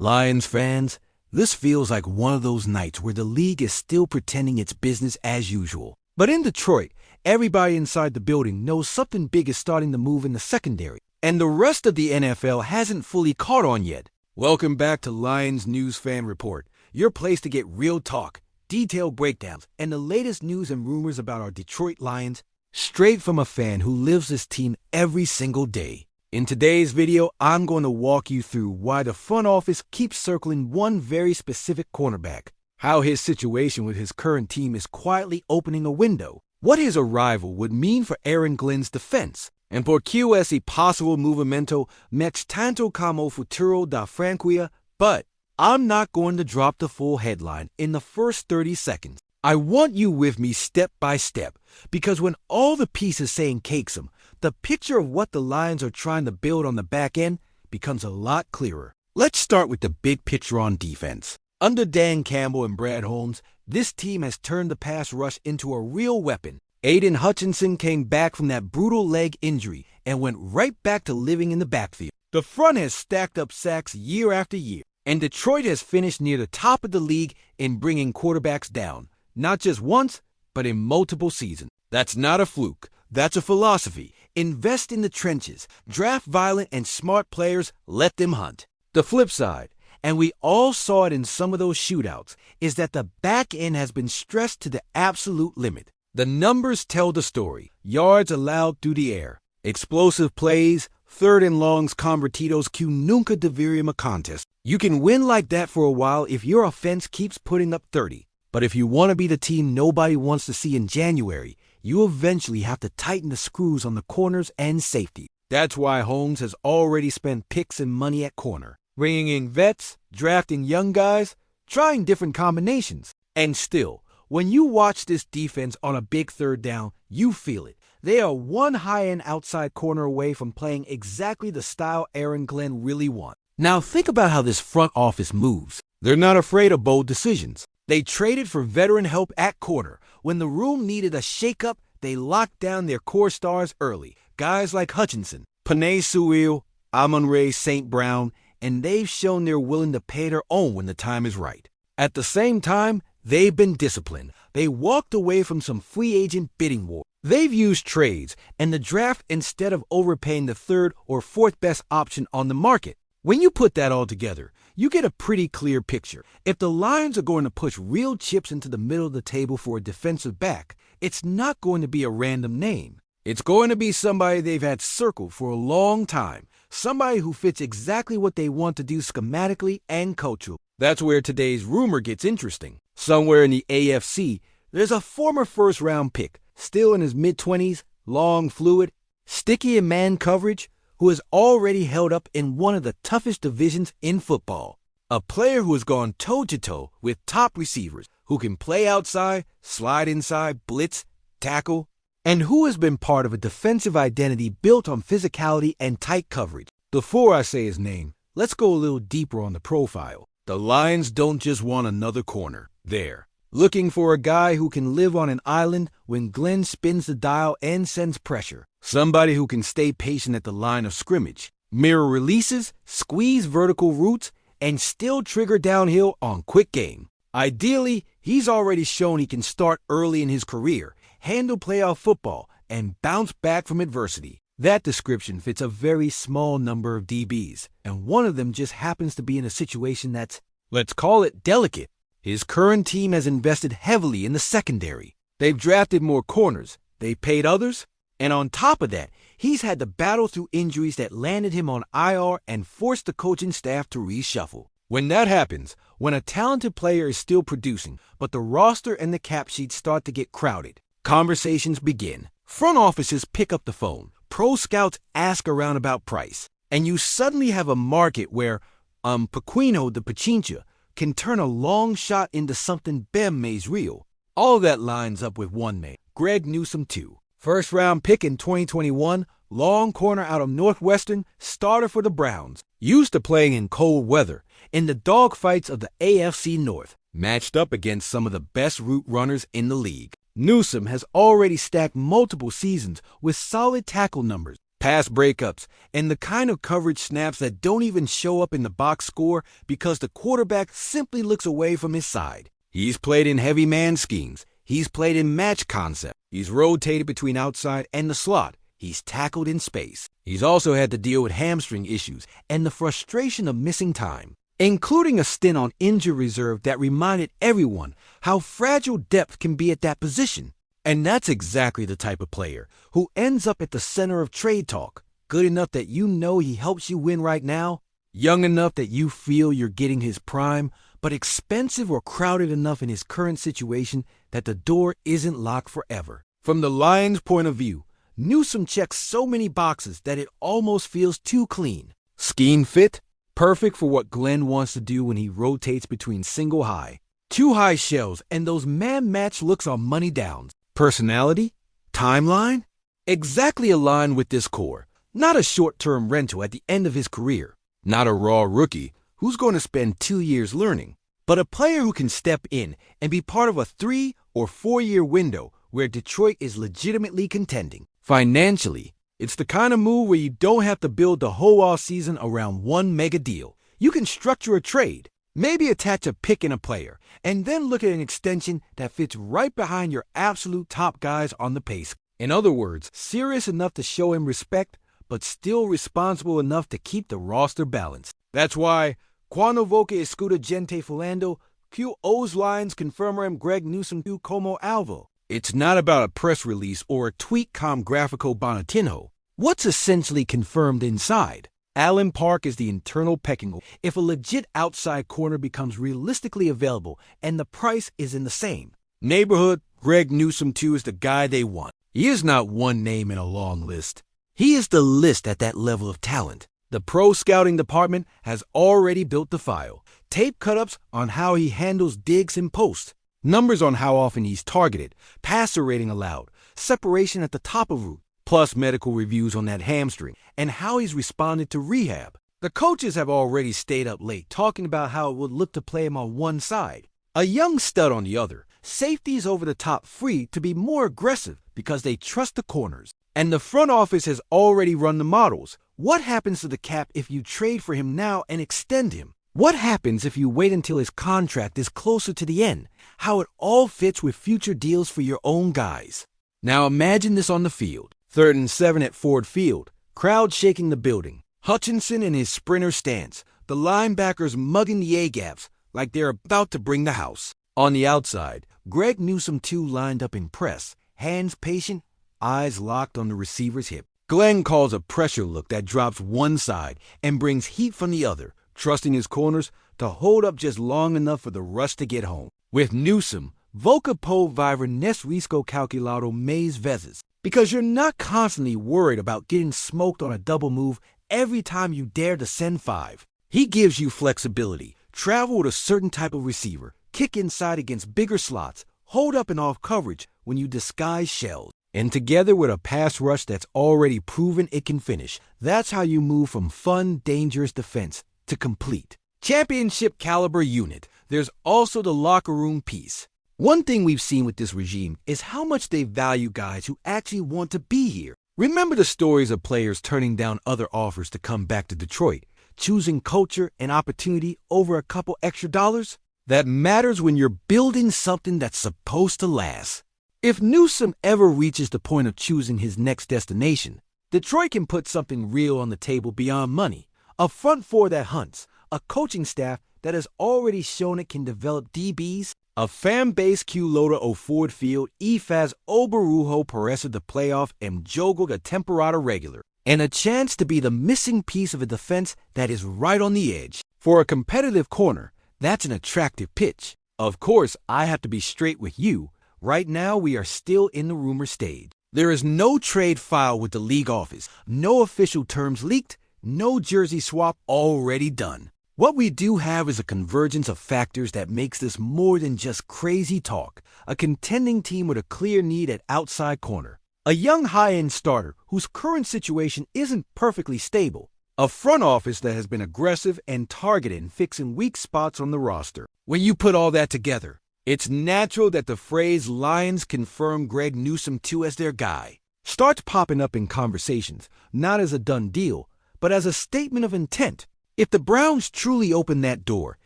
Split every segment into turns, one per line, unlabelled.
Lions fans, this feels like one of those nights where the league is still pretending it's business as usual. But in Detroit, everybody inside the building knows something big is starting to move in the secondary, and the rest of the NFL hasn't fully caught on yet. Welcome back to Lions News Fan Report, your place to get real talk, detailed breakdowns, and the latest news and rumors about our Detroit Lions, straight from a fan who lives this team every single day. In today's video, I'm going to walk you through why the front office keeps circling one very specific cornerback, how his situation with his current team is quietly opening a window, what his arrival would mean for Aaron Glenn's defense, and por qué ese possible movimento mech tanto como futuro da franquicia. But I'm not going to drop the full headline in the first 30 seconds. I want you with me step by step, because when all the pieces say encase them, the picture of what the Lions are trying to build on the back end becomes a lot clearer. Let's start with the big picture on defense. Under Dan Campbell and Brad Holmes, this team has turned the pass rush into a real weapon. Aiden Hutchinson came back from that brutal leg injury and went right back to living in the backfield. The front has stacked up sacks year after year, and Detroit has finished near the top of the league in bringing quarterbacks down, not just once, but in multiple seasons. That's not a fluke. That's a philosophy. Invest in the trenches, draft violent and smart players, let them hunt. The flip side, and we all saw it in some of those shootouts, is that the back end has been stressed to the absolute limit. The numbers tell the story. Yards allowed through the air, explosive plays, third and longs convertidos que nunca deveriam a contest. You can win like that for a while if your offense keeps putting up 30. But if you want to be the team nobody wants to see in January, you eventually have to tighten the screws on the corners and safety. That's why Holmes has already spent picks and money at corner, bringing in vets, drafting young guys, trying different combinations. And still, when you watch this defense on a big third down, you feel it. They are one high-end outside corner away from playing exactly the style Aaron Glenn really wants. Now think about how this front office moves. They're not afraid of bold decisions. They traded for veteran help at corner. When the room needed a shakeup, they locked down their core stars early. Guys like Hutchinson, Penei Sewell, Amon-Ra St. Brown, and they've shown they're willing to pay their own when the time is right. At the same time, they've been disciplined. They walked away from some free agent bidding war. They've used trades and the draft instead of overpaying the third or fourth best option on the market. When you put that all together, you get a pretty clear picture. If the Lions are going to push real chips into the middle of the table for a defensive back, it's not going to be a random name. It's going to be somebody they've had circled for a long time, somebody who fits exactly what they want to do schematically and culturally. That's where today's rumor gets interesting. Somewhere in the AFC, there's a former first-round pick, still in his mid-20s, long, fluid, sticky in man coverage, who has already held up in one of the toughest divisions in football. A player who has gone toe-to-toe with top receivers, who can play outside, slide inside, blitz, tackle, and who has been part of a defensive identity built on physicality and tight coverage. Before I say his name, let's go a little deeper on the profile. The Lions don't just want another corner. They're looking for a guy who can live on an island when Glenn spins the dial and sends pressure. Somebody who can stay patient at the line of scrimmage, mirror releases, squeeze vertical routes, and still trigger downhill on quick game. Ideally, he's already shown he can start early in his career, handle playoff football, and bounce back from adversity. That description fits a very small number of DBs, and one of them just happens to be in a situation that's, let's call it, delicate. His current team has invested heavily in the secondary. They've drafted more corners, they've paid others, and on top of that, he's had to battle through injuries that landed him on IR and forced the coaching staff to reshuffle. When that happens, when a talented player is still producing, but the roster and the cap sheet start to get crowded, conversations begin. Front offices pick up the phone. Pro scouts ask around about price. And you suddenly have a market where Pequeno de Pachincha can turn a long shot into something bem mais real. All that lines up with one man, Greg Newsome II. First-round pick in 2021, long corner out of Northwestern, starter for the Browns. Used to playing in cold weather, in the dogfights of the AFC North, matched up against some of the best route runners in the league. Newsome has already stacked multiple seasons with solid tackle numbers, pass breakups, and the kind of coverage snaps that don't even show up in the box score because the quarterback simply looks away from his side. He's played in heavy man schemes. He's played in match concept. He's rotated between outside and the slot. He's tackled in space. He's also had to deal with hamstring issues and the frustration of missing time, including a stint on injured reserve that reminded everyone how fragile depth can be at that position. And that's exactly the type of player who ends up at the center of trade talk. Good enough that you know he helps you win right now, young enough that you feel you're getting his prime, but expensive or crowded enough in his current situation that the door isn't locked forever. From the Lions' point of view, Newsome checks so many boxes that it almost feels too clean. Scheme fit? Perfect for what Glenn wants to do when he rotates between single high, two high shells, and those man-match looks on money downs. Personality? Timeline? Exactly aligned with this core. Not a short-term rental at the end of his career. Not a raw rookie who's going to spend 2 years learning. But a player who can step in and be part of a 3 or 4 year window where Detroit is legitimately contending. Financially, it's the kind of move where you don't have to build the whole offseason around one mega deal. You can structure a trade, maybe attach a pick in a player, and then look at an extension that fits right behind your absolute top guys on the pace. In other words, serious enough to show him respect, but still responsible enough to keep the roster balanced. That's why, quando voce escuta gente falando, que os Lions confirmarem Greg Newsome II como alvo. It's not about a press release or a tweet com graphico Bonatinho. What's essentially confirmed inside? Allen Park is the internal pecking order. If a legit outside corner becomes realistically available and the price is in the same neighborhood, Greg Newsome II is the guy they want. He is not one name in a long list. He is the list at that level of talent. The pro scouting department has already built the file. Tape cut-ups on how he handles digs in post. Numbers on how often he's targeted, passer rating allowed, separation at the top of route, plus medical reviews on that hamstring, and how he's responded to rehab. The coaches have already stayed up late talking about how it would look to play him on one side, a young stud on the other, safeties over the top free to be more aggressive because they trust the corners. And the front office has already run the models. What happens to the cap if you trade for him now and extend him? What happens if you wait until his contract is closer to the end? How it all fits with future deals for your own guys. Now imagine this on the field. 3rd and 7 at Ford Field. Crowd shaking the building. Hutchinson in his sprinter stance. The linebackers mugging the A-gaps like they're about to bring the house. On the outside, Greg Newsome II lined up in press. Hands patient, eyes locked on the receiver's hip. Glenn calls a pressure look that drops one side and brings heat from the other, trusting his corners to hold up just long enough for the rush to get home. With Newsome, Voca po viver nes risco calculado mais vezes, because you're not constantly worried about getting smoked on a double move every time you dare to send 5. He gives you flexibility, travel with a certain type of receiver, kick inside against bigger slots, hold up and off coverage when you disguise shells. And together with a pass rush that's already proven it can finish, that's how you move from fun, dangerous defense to complete championship caliber unit. There's also the locker room piece. One thing we've seen with this regime is how much they value guys who actually want to be here. Remember the stories of players turning down other offers to come back to Detroit, choosing culture and opportunity over a couple extra dollars? That matters when you're building something that's supposed to last. If Newsome ever reaches the point of choosing his next destination, Detroit can put something real on the table beyond money. A front four that hunts, a coaching staff that has already shown it can develop DBs, a fan base que loda o Ford Field e faz o Barujo parece the playoff and jogo the temporada regular, and a chance to be the missing piece of a defense that is right on the edge. For a competitive corner, that's an attractive pitch. Of course, I have to be straight with you. Right now, we are still in the rumor stage. There is no trade filed with the league office, no official terms leaked, no jersey swap already done. What we do have is a convergence of factors that makes this more than just crazy talk. A contending team with a clear need at outside corner. A young high-end starter whose current situation isn't perfectly stable. A front office that has been aggressive and targeted in fixing weak spots on the roster. When you put all that together, it's natural that the phrase Lions confirm Greg Newsome II as their guy starts popping up in conversations, not as a done deal, but as a statement of intent. If the Browns truly open that door,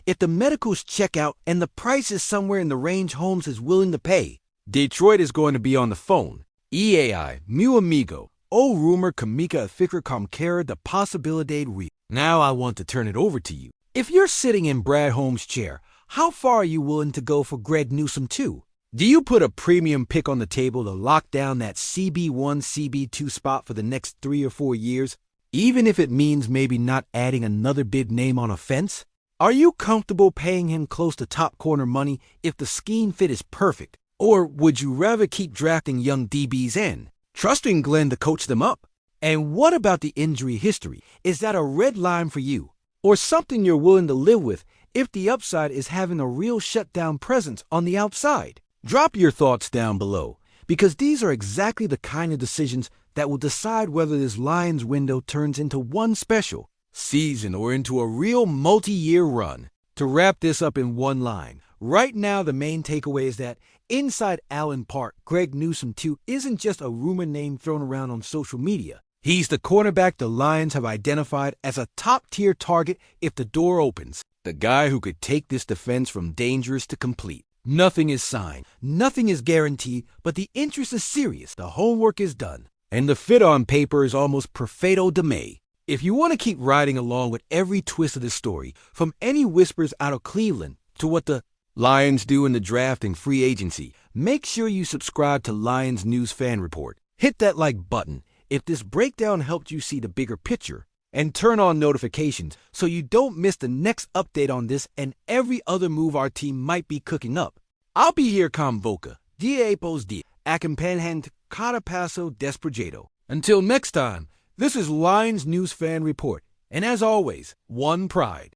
if the medicals check out and the price is somewhere in the range Holmes is willing to pay, Detroit is going to be on the phone. EAI, meu amigo, o rumor comica ficar com cara de possibilidade real. Now I want to turn it over to you. If you're sitting in Brad Holmes' chair, how far are you willing to go for Greg Newsome II? Do you put a premium pick on the table to lock down that CB1, CB2 spot for the next 3 or 4 years, even if it means maybe not adding another big name on a fence? Are you comfortable paying him close to top corner money if the scheme fit is perfect? Or would you rather keep drafting young DBs in, trusting Glenn to coach them up? And what about the injury history? Is that a red line for you? Or something you're willing to live with if the upside is having a real shutdown presence on the outside? Drop your thoughts down below, because these are exactly the kind of decisions that will decide whether this Lions window turns into one special season or into a real multi-year run. To wrap this up in one line, right now the main takeaway is that inside Allen Park, Greg Newsome II isn't just a rumor name thrown around on social media. He's the cornerback the Lions have identified as a top-tier target if the door opens. The guy who could take this defense from dangerous to complete. Nothing is signed, nothing is guaranteed, but the interest is serious, the homework is done, and the fit on paper is almost perfecto de me. If you want to keep riding along with every twist of this story, from any whispers out of Cleveland to what the Lions do in the draft and free agency, make sure you subscribe to Lions News Fan Report. Hit that like button if this breakdown helped you see the bigger picture, and turn on notifications so you don't miss the next update on this and every other move our team might be cooking up. I'll be here com boca, dia apos dia, acompanhando cada passo desprojeto. Until next time, this is Lions News Fan Report, and as always, one pride.